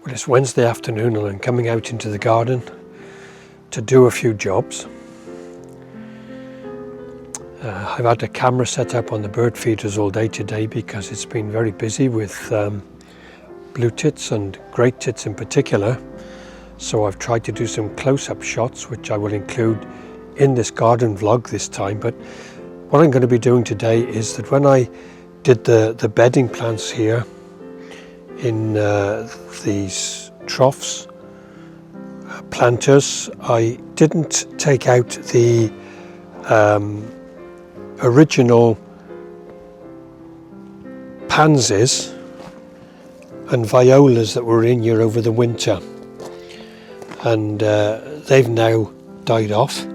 Well, it's Wednesday afternoon and I'm coming out into the garden to do a few jobs. I've had the camera set up on the bird feeders all day today because it's been very busy with blue tits and great tits in particular. So I've tried to do some close-up shots, which I will include in this garden vlog this time. But what I'm going to be doing today is that when I did the bedding plants here in these troughs, planters, I didn't take out the original pansies and violas that were in here over the winter, and they've now died off.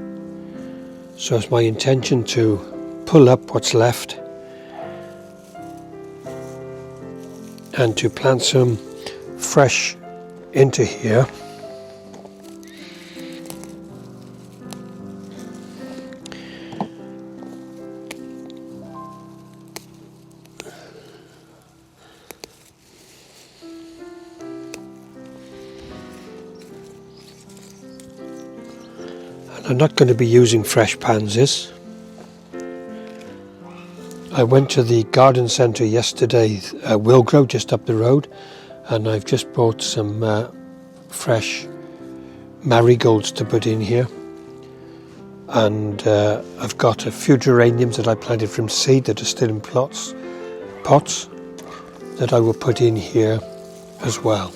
So it's my intention to pull up what's left and to plant some fresh into here. And I'm not going to be using fresh pansies. I went to the garden centre yesterday, Wilgrow, just up the road, and I've just bought some fresh marigolds to put in here. And I've got a few geraniums that I planted from seed that are still in pots that I will put in here as well.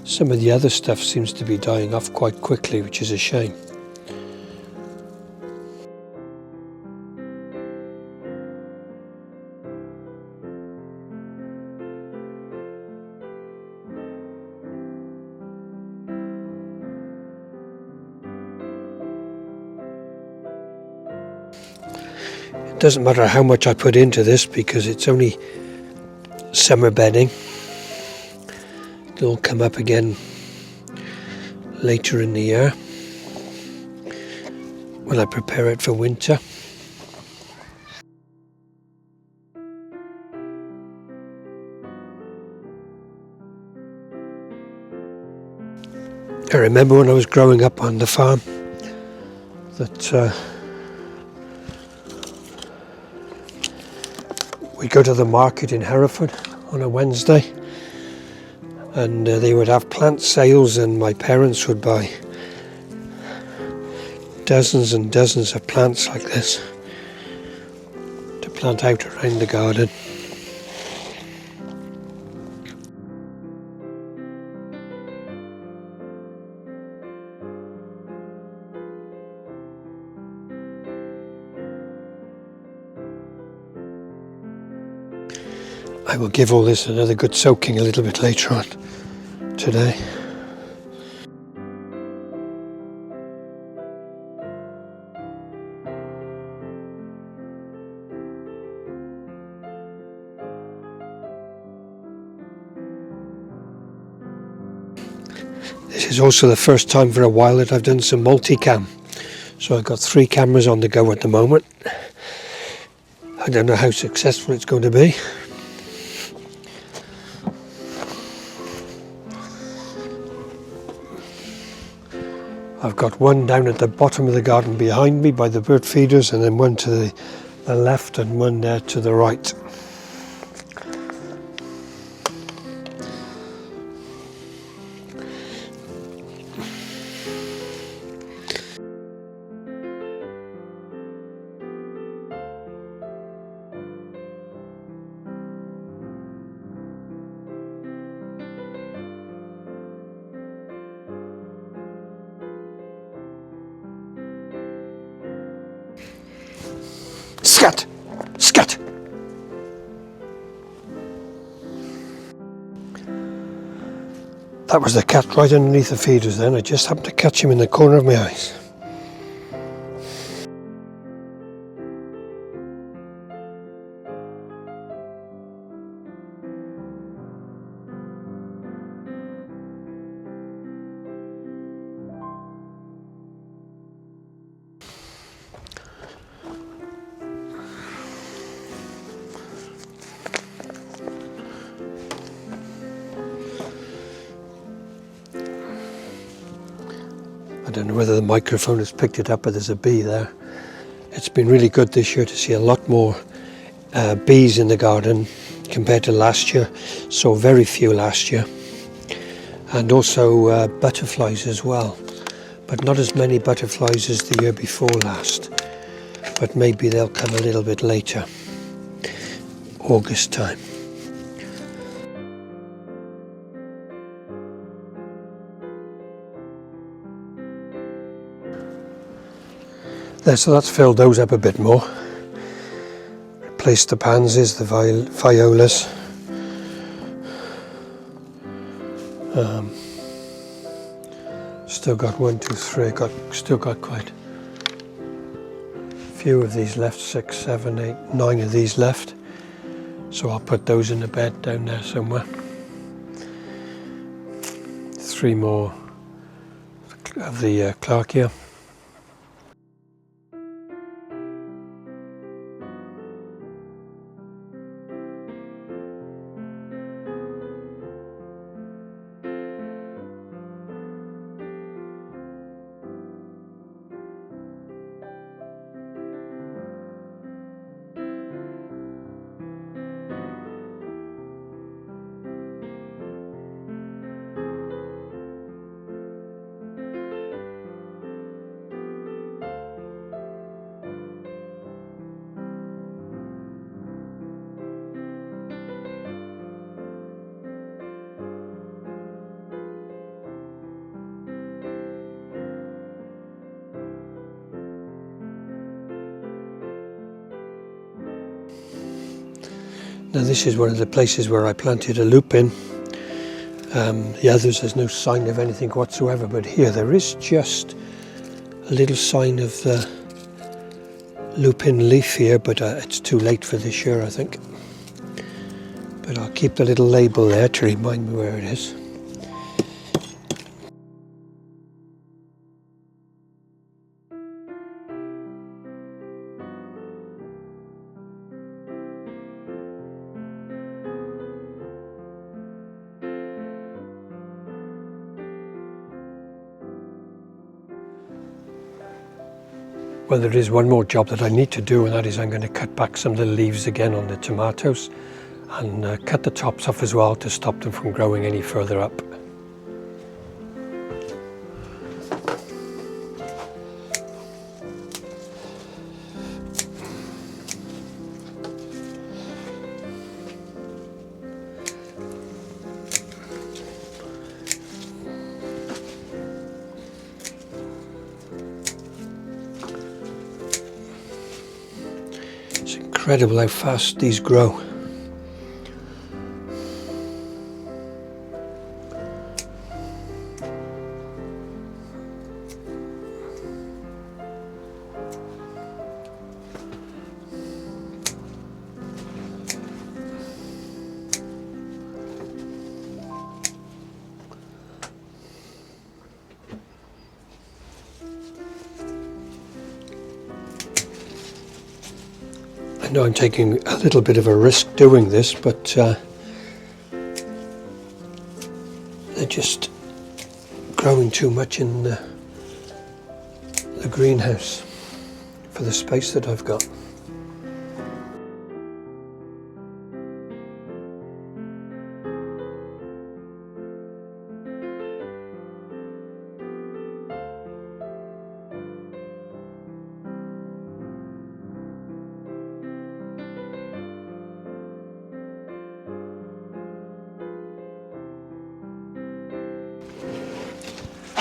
Some of the other stuff seems to be dying off quite quickly, which is a shame. It doesn't matter how much I put into this because it's only summer bedding. It'll come up again later in the year when I prepare it for winter. I remember when I was growing up on the farm that we go to the market in Hereford on a Wednesday, and they would have plant sales, and my parents would buy dozens and dozens of plants like this to plant out around the garden. I will give all this another good soaking a little bit later on today. This is also the first time for a while that I've done some multicam. So I've got 3 cameras on the go at the moment. I don't know how successful it's going to be. I've got one down at the bottom of the garden behind me by the bird feeders, and then one to the left and one there to the right. Scat! Scat! That was the cat right underneath the feeders then. I just happened to catch him in the corner of my eyes. I don't know whether the microphone has picked it up, but there's a bee there. It's been really good this year to see a lot more bees in the garden compared to last year. So very few last year. And also butterflies as well. But not as many butterflies as the year before last. But maybe they'll come a little bit later. August time. There, so that's filled those up a bit more. Replaced the pansies, the violas. Still got 1, 2, 3. Still got quite a few of these left. 6, 7, 8, 9 of these left. So I'll put those in the bed down there somewhere. 3 more of the Clarkia. Now this is one of the places where I planted a lupin. The others there's no sign of anything whatsoever, but here there is just a little sign of the lupin leaf here, but it's too late for this year, I think. But I'll keep the little label there to remind me where it is. Well, there is one more job that I need to do, and that is I'm going to cut back some of the leaves again on the tomatoes and cut the tops off as well to stop them from growing any further up. Incredible how fast these grow. I know I'm taking a little bit of a risk doing this, but they're just growing too much in the greenhouse for the space that I've got.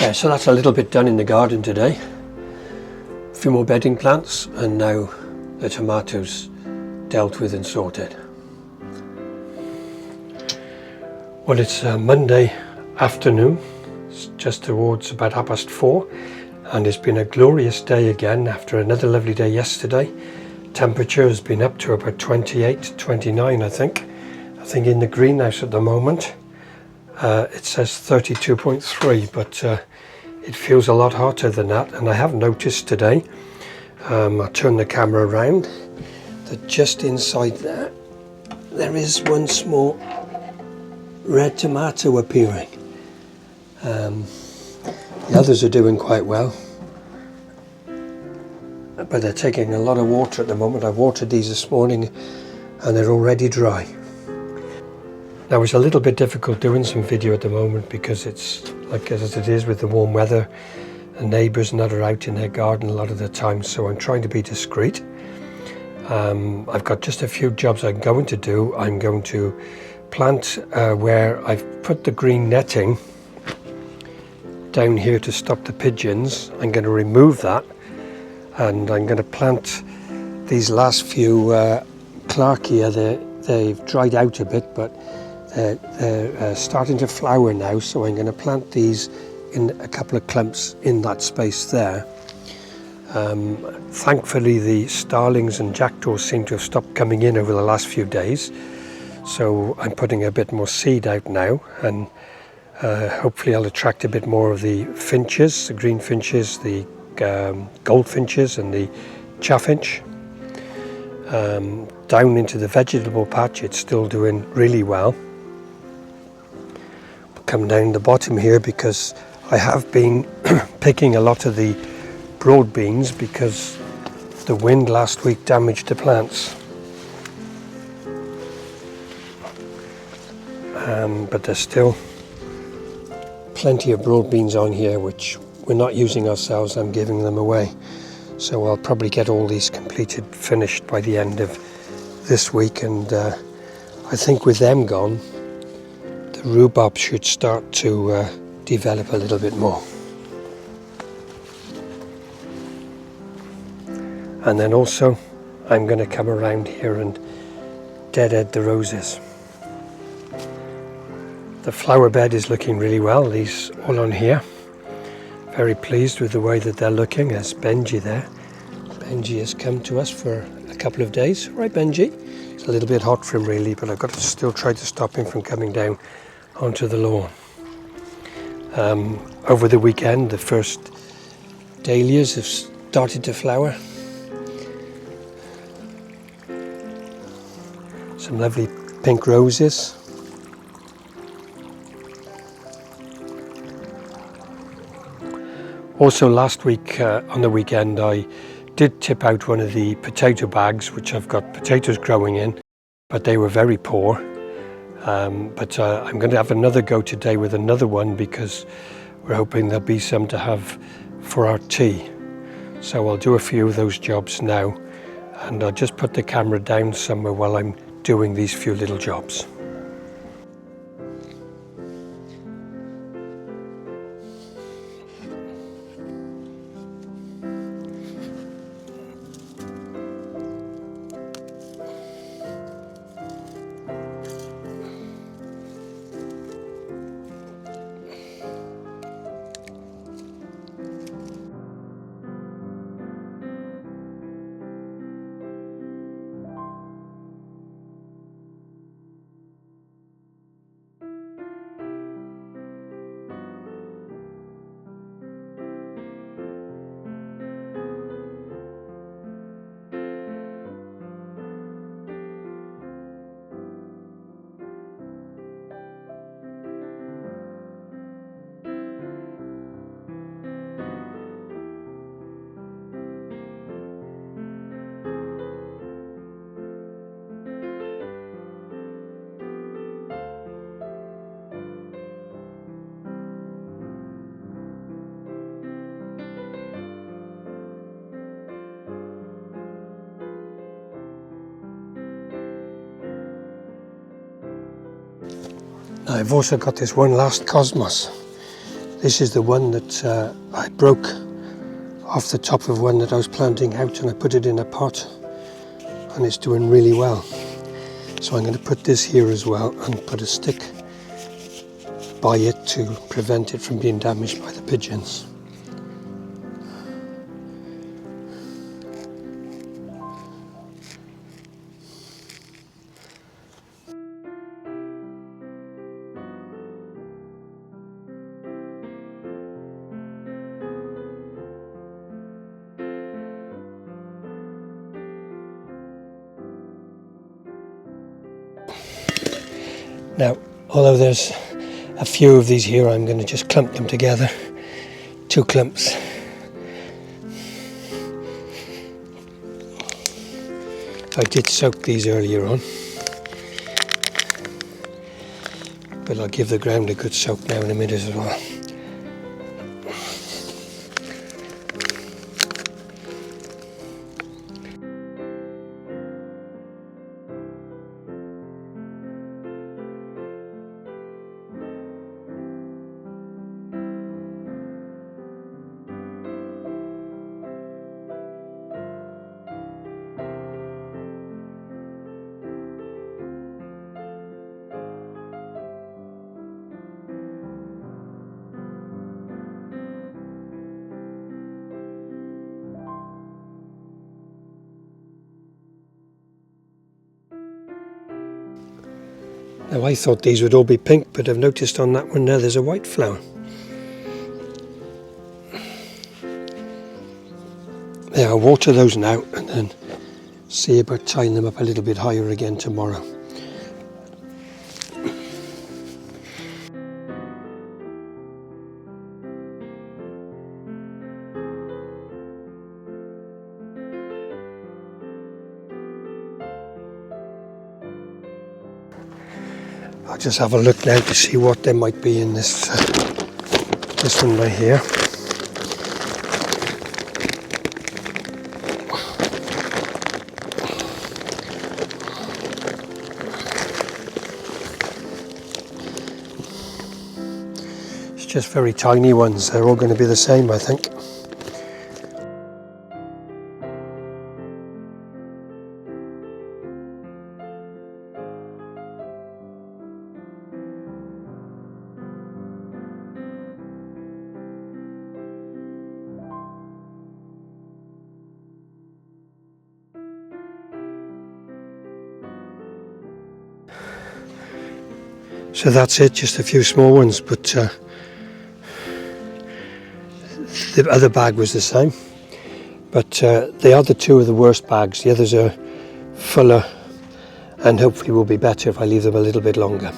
Yeah, so that's a little bit done in the garden today. A few more bedding plants, and now the tomatoes dealt with and sorted. Well, it's Monday afternoon, it's just towards about 4:30, and it's been a glorious day again after another lovely day yesterday. Temperature has been up to about 28, 29 I think in the greenhouse at the moment. It says 32.3, but it feels a lot hotter than that, and I have noticed today, I'll turn the camera around, that just inside there is one small red tomato appearing. The others are doing quite well, but they're taking a lot of water at the moment. I watered these this morning and they're already dry. Now it's a little bit difficult doing some video at the moment because it's like as it is with the warm weather, and neighbours and that are out in their garden a lot of the time, so I'm trying to be discreet. I've got just a few jobs I'm going to do. I'm going to plant where I've put the green netting down here to stop the pigeons. I'm going to remove that, and I'm going to plant these last few Clarkia. They've dried out a bit, but they're starting to flower now, so I'm going to plant these in a couple of clumps in that space there. Thankfully the starlings and jackdaws seem to have stopped coming in over the last few days, so I'm putting a bit more seed out now, and hopefully I'll attract a bit more of the finches, the green finches, the goldfinches and the chaffinch. Down into the vegetable patch it's still doing really well. Come down the bottom here because I have been picking a lot of the broad beans because the wind last week damaged the plants. But there's still plenty of broad beans on here which we're not using ourselves. I'm giving them away. So I'll probably get all these finished by the end of this week, and I think with them gone, the rhubarb should start to develop a little bit more. And then also I'm going to come around here and deadhead the roses. The flower bed is looking really well, these all on here. Very pleased with the way that they're looking. There's Benji there. Benji has come to us for a couple of days. Right, Benji? It's a little bit hot for him really, but I've got to still try to stop him from coming down onto the lawn. Over the weekend the first dahlias have started to flower. Some lovely pink roses. Also last week on the weekend I did tip out one of the potato bags which I've got potatoes growing in, but they were very poor. But I'm going to have another go today with another one because we're hoping there'll be some to have for our tea. So I'll do a few of those jobs now, and I'll just put the camera down somewhere while I'm doing these few little jobs. I've also got this one last cosmos. This is the one that I broke off the top of one that I was planting out, and I put it in a pot and it's doing really well. So I'm going to put this here as well and put a stick by it to prevent it from being damaged by the pigeons. Now, although there's a few of these here, I'm going to just clump them together 2 clumps. I did soak these earlier on, but I'll give the ground a good soak now in a minute as well. Now I thought these would all be pink, but I've noticed on that one now there's a white flower. Yeah, I'll water those now and then see about tying them up a little bit higher again tomorrow. I'll just have a look now to see what there might be in this this one right here. It's just very tiny ones. They're all going to be the same, I think. So that's it, just a few small ones, but the other bag was the same. But they are the 2 of the worst bags. The others are fuller and hopefully will be better if I leave them a little bit longer.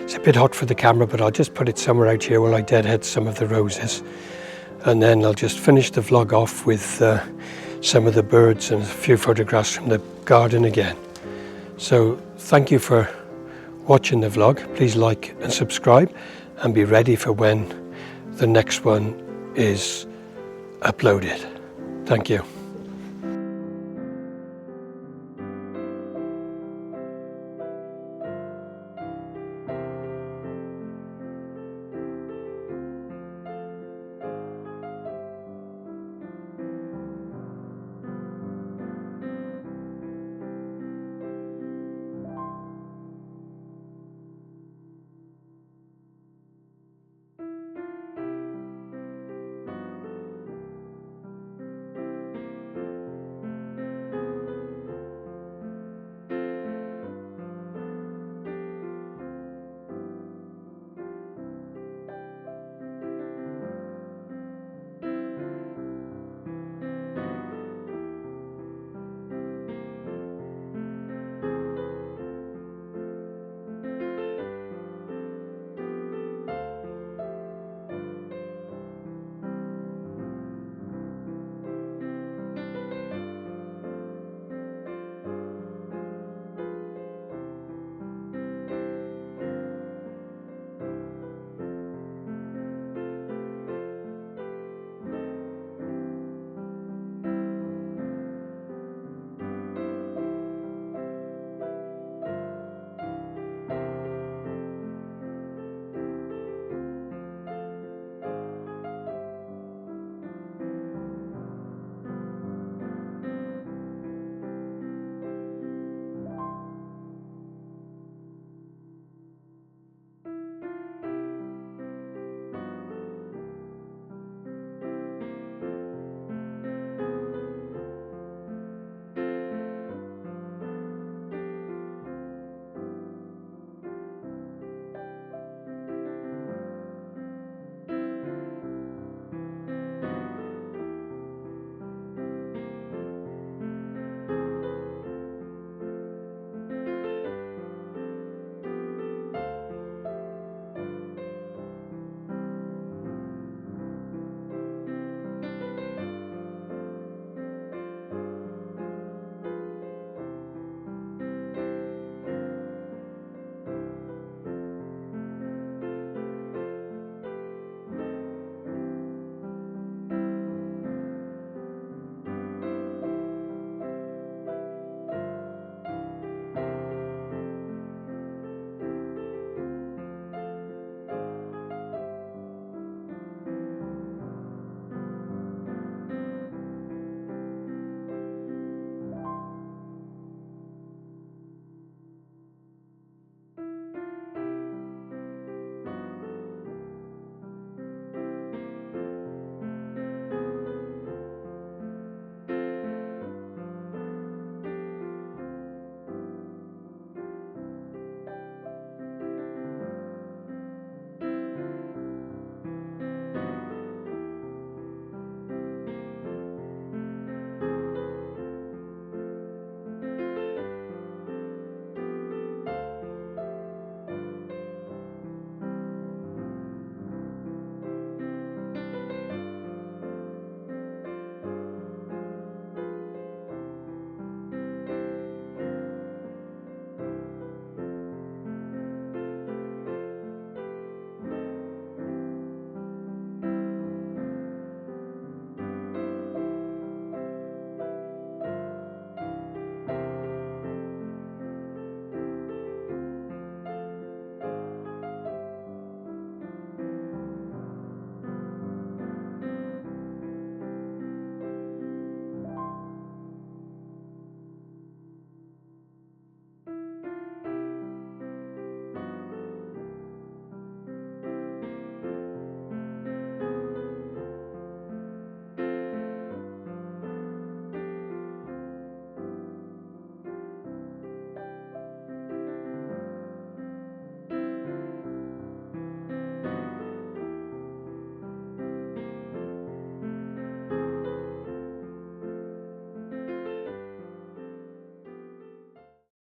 It's a bit hot for the camera, but I'll just put it somewhere out here while I deadhead some of the roses. And then I'll just finish the vlog off with some of the birds and a few photographs from the garden again. So thank you for watching the vlog. Please like and subscribe and be ready for when the next one is uploaded. Thank you.